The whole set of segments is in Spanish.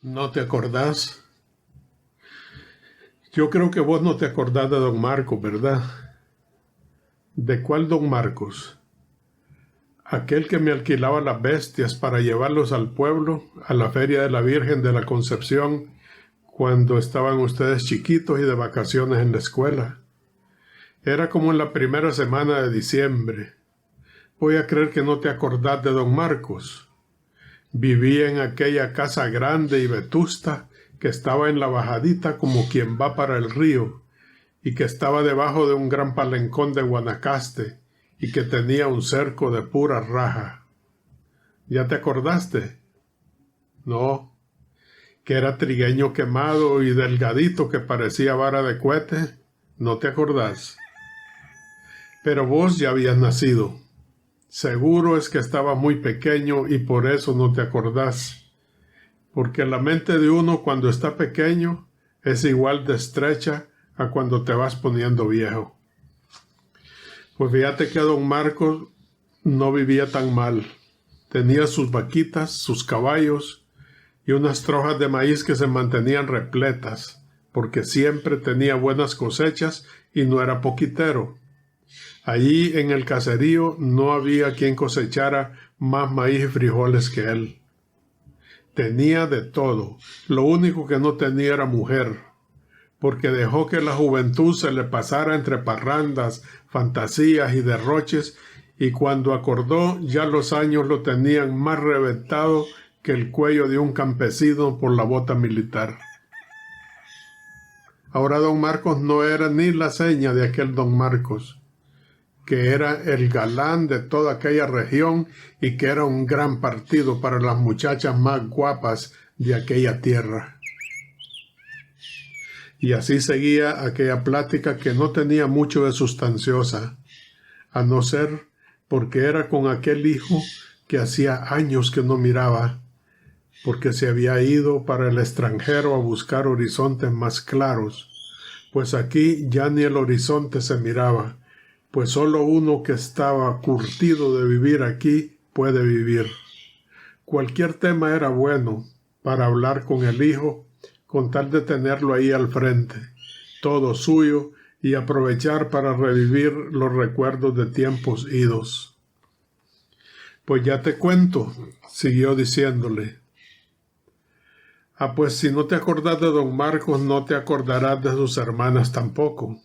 ¿No te acordás? Yo creo que vos no te acordás de don Marcos, ¿verdad? ¿De cuál don Marcos? Aquel que me alquilaba las bestias para llevarlos al pueblo, a la feria de la Virgen de la Concepción, cuando estaban ustedes chiquitos y de vacaciones en la escuela. Era como en la primera semana de diciembre. Voy a creer que no te acordás de don Marcos. Vivía en aquella casa grande y vetusta que estaba en la bajadita como quien va para el río, y que estaba debajo de un gran palencón de Guanacaste, y que tenía un cerco de pura raja. ¿Ya te acordaste? No, que era trigueño quemado y delgadito que parecía vara de cohete. ¿No te acordás? Pero vos ya habías nacido. Seguro es que estabas muy pequeño y por eso no te acordás. Porque la mente de uno cuando está pequeño es igual de estrecha a cuando te vas poniendo viejo. Pues fíjate que don Marcos no vivía tan mal. Tenía sus vaquitas, sus caballos y unas trojas de maíz que se mantenían repletas, porque siempre tenía buenas cosechas y no era poquitero. Allí en el caserío no había quien cosechara más maíz y frijoles que él. Tenía de todo, lo único que no tenía era mujer, porque dejó que la juventud se le pasara entre parrandas, fantasías y derroches, y cuando acordó ya los años lo tenían más reventado que el cuello de un campesino por la bota militar. Ahora don Marcos no era ni la seña de aquel don Marcos, que era el galán de toda aquella región y que era un gran partido para las muchachas más guapas de aquella tierra. Y así seguía aquella plática que no tenía mucho de sustanciosa, a no ser porque era con aquel hijo que hacía años que no miraba, porque se había ido para el extranjero a buscar horizontes más claros, pues aquí ya ni el horizonte se miraba, pues solo uno que estaba curtido de vivir aquí puede vivir. Cualquier tema era bueno para hablar con el hijo, con tal de tenerlo ahí al frente, todo suyo, y aprovechar para revivir los recuerdos de tiempos idos. Pues ya te cuento, siguió diciéndole. Pues si no te acordás de don Marcos, no te acordarás de sus hermanas tampoco.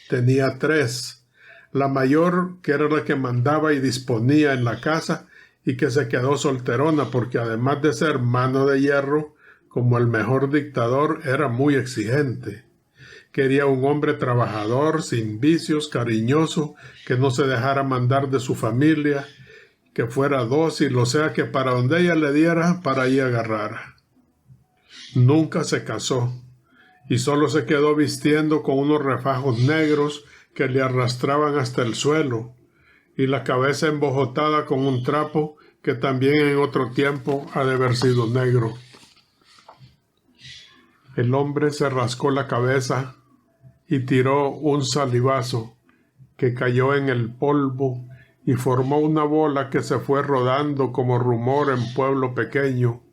Tenía 3, la mayor, que era la que mandaba y disponía en la casa, y que se quedó solterona porque además de ser mano de hierro, como el mejor dictador, era muy exigente. Quería un hombre trabajador, sin vicios, cariñoso, que no se dejara mandar de su familia, que fuera dócil, o sea que para donde ella le diera, para ahí agarrara. Nunca se casó, y solo se quedó vistiendo con unos refajos negros que le arrastraban hasta el suelo, y la cabeza embojotada con un trapo que también en otro tiempo ha de haber sido negro. El hombre se rascó la cabeza y tiró un salivazo que cayó en el polvo y formó una bola que se fue rodando como rumor en pueblo pequeño,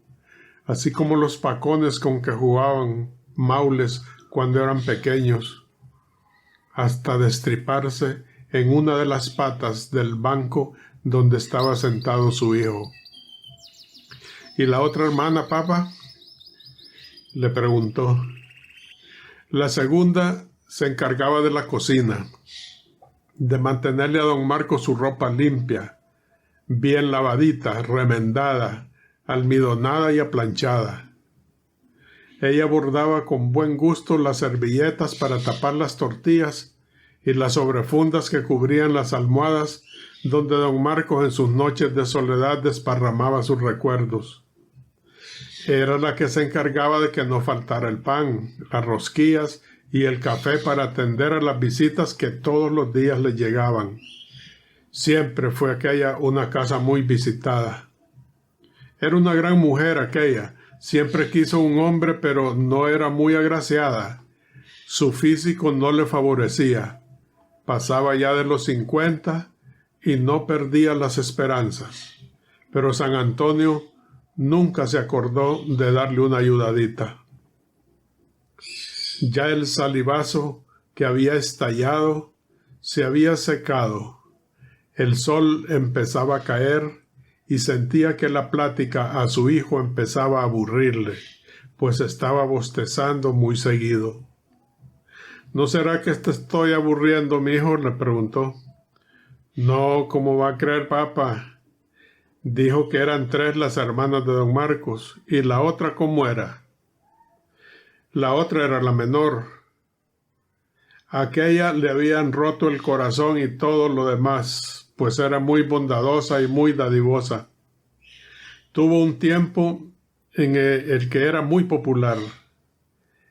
así como los pacones con que jugaban maules cuando eran pequeños, hasta destriparse en una de las patas del banco donde estaba sentado su hijo. ¿Y la otra hermana, papá?, le preguntó. La segunda se encargaba de la cocina, de mantenerle a don Marcos su ropa limpia, bien lavadita, remendada, almidonada y aplanchada. Ella bordaba con buen gusto las servilletas para tapar las tortillas y las sobrefundas que cubrían las almohadas donde don Marcos en sus noches de soledad desparramaba sus recuerdos. Era la que se encargaba de que no faltara el pan, las rosquillas y el café para atender a las visitas que todos los días le llegaban. Siempre fue aquella una casa muy visitada. Era una gran mujer aquella. Siempre quiso un hombre, pero no era muy agraciada. Su físico no le favorecía. Pasaba ya de los 50 y no perdía las esperanzas. Pero San Antonio nunca se acordó de darle una ayudadita. Ya el salivazo que había estallado se había secado. El sol empezaba a caer y sentía que la plática a su hijo empezaba a aburrirle, pues estaba bostezando muy seguido. ¿No será que te estoy aburriendo, mi hijo?, le preguntó. No, ¿cómo va a creer, papá? Dijo que eran 3 las hermanas de don Marcos. ¿Y la otra cómo era? La otra era la menor. Aquella le habían roto el corazón y todo lo demás, pues era muy bondadosa y muy dadivosa. Tuvo un tiempo en el que era muy popular.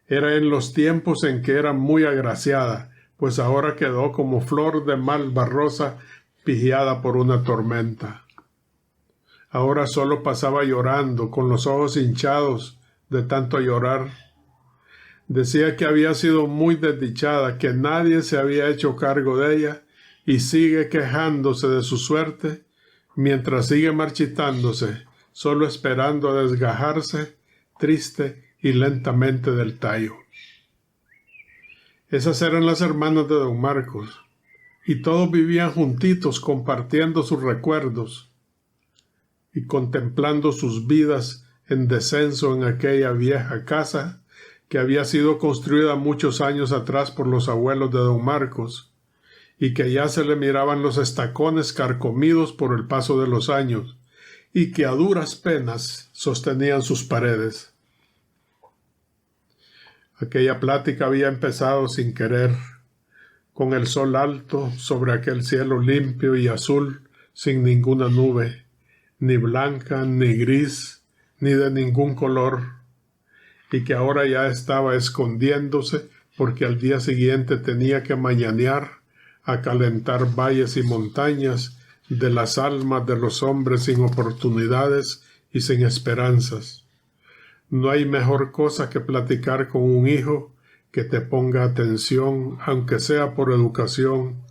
Era en los tiempos en que era muy agraciada, pues ahora quedó como flor de malva rosa pigiada por una tormenta. Ahora solo pasaba llorando, con los ojos hinchados de tanto llorar. Decía que había sido muy desdichada, que nadie se había hecho cargo de ella, y sigue quejándose de su suerte, mientras sigue marchitándose, solo esperando a desgajarse, triste y lentamente del tallo. Esas eran las hermanas de don Marcos, y todos vivían juntitos compartiendo sus recuerdos y contemplando sus vidas en descenso en aquella vieja casa que había sido construida muchos años atrás por los abuelos de don Marcos, y que ya se le miraban los estacones carcomidos por el paso de los años, y que a duras penas sostenían sus paredes. Aquella plática había empezado sin querer, con el sol alto sobre aquel cielo limpio y azul, sin ninguna nube, ni blanca, ni gris, ni de ningún color, y que ahora ya estaba escondiéndose porque al día siguiente tenía que mañanear a calentar valles y montañas de las almas de los hombres sin oportunidades y sin esperanzas. No hay mejor cosa que platicar con un hijo que te ponga atención, aunque sea por educación,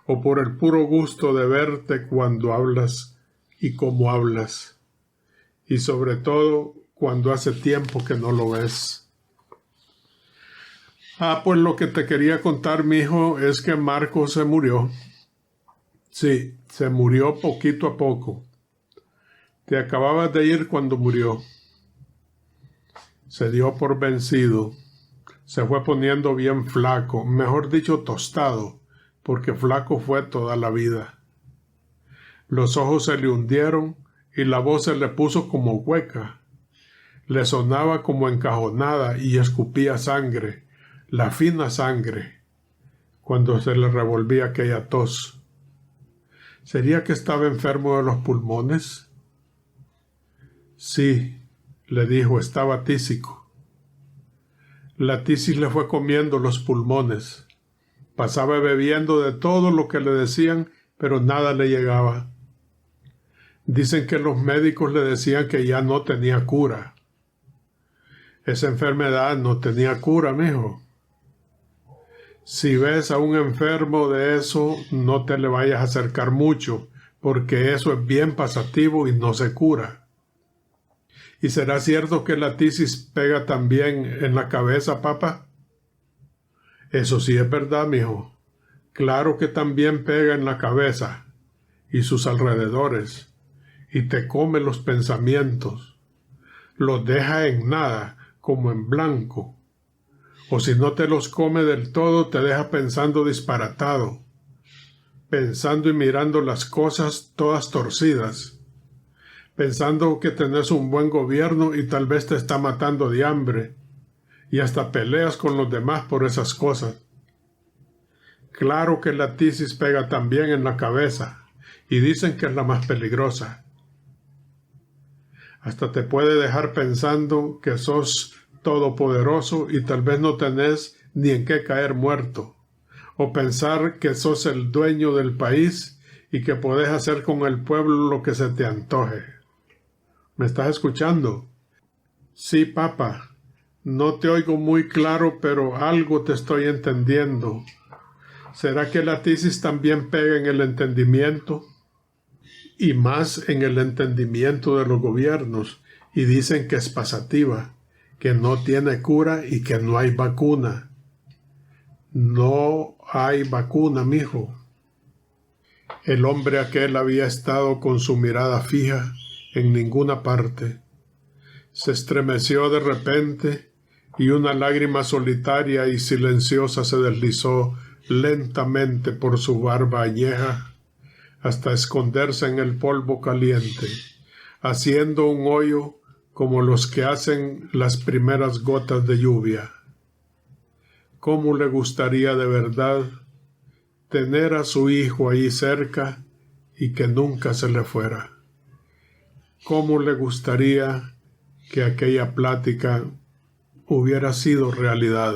o por el puro gusto de verte cuando hablas y cómo hablas, y sobre todo cuando hace tiempo que no lo ves. Pues lo que te quería contar, mi hijo, es que Marcos se murió. Sí, se murió poquito a poco. Te acababas de ir cuando murió. Se dio por vencido. Se fue poniendo bien flaco, mejor dicho tostado, porque flaco fue toda la vida. Los ojos se le hundieron y la voz se le puso como hueca. Le sonaba como encajonada y escupía sangre, la fina sangre, cuando se le revolvía aquella tos. ¿Sería que estaba enfermo de los pulmones? Sí, le dijo, estaba tísico. La tisis le fue comiendo los pulmones. Pasaba bebiendo de todo lo que le decían, pero nada le llegaba. Dicen que los médicos le decían que ya no tenía cura. Esa enfermedad no tenía cura, mijo. Si ves a un enfermo de eso, no te le vayas a acercar mucho, porque eso es bien pasativo y no se cura. ¿Y será cierto que la tisis pega también en la cabeza, papá? Eso sí es verdad, mijo. Claro que también pega en la cabeza y sus alrededores, y te come los pensamientos. Los deja en nada, como en blanco. O si no te los come del todo, te deja pensando disparatado, pensando y mirando las cosas todas torcidas, pensando que tenés un buen gobierno y tal vez te está matando de hambre, y hasta peleas con los demás por esas cosas. Claro que la tisis pega también en la cabeza, y dicen que es la más peligrosa. Hasta te puede dejar pensando que sos todopoderoso y tal vez no tenés ni en qué caer muerto, o pensar que sos el dueño del país y que podés hacer con el pueblo lo que se te antoje. ¿Me estás escuchando? Sí, papá. No te oigo muy claro, pero algo te estoy entendiendo. ¿Será que la tisis también pega en el entendimiento? Y más en el entendimiento de los gobiernos, y dicen que es pasativa, que no tiene cura y que no hay vacuna. No hay vacuna, mijo. El hombre aquel había estado con su mirada fija en ninguna parte. Se estremeció de repente y una lágrima solitaria y silenciosa se deslizó lentamente por su barba añeja hasta esconderse en el polvo caliente, haciendo un hoyo como los que hacen las primeras gotas de lluvia. ¿Cómo le gustaría de verdad tener a su hijo ahí cerca y que nunca se le fuera? ¿Cómo le gustaría que aquella plática hubiera sido realidad?